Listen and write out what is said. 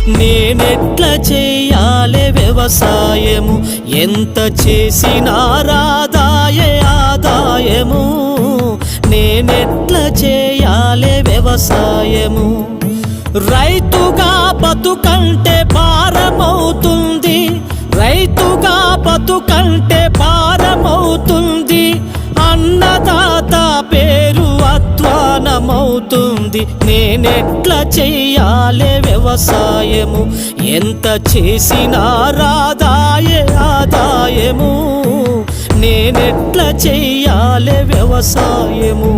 నేనెట్లా చెయ్యాలే వ్యవసాయము, ఎంత చేసినా రాదాయే ఆదాయము. నేనెట్లా చేయాలే వ్యవసాయము, రైతుగా బతుకంటే భారమవుతుంది, రైతుగా బతుకంటే భారమవుతుంది. అన్నదాత పేరు అధ్వానమవుతుంది. నేనెట్లా చెయ్యాలే వ్యవసాయము, ఎంత చేసినా రాదాయే ఆదాయము. నేనెట్లా చెయ్యాలే వ్యవసాయము.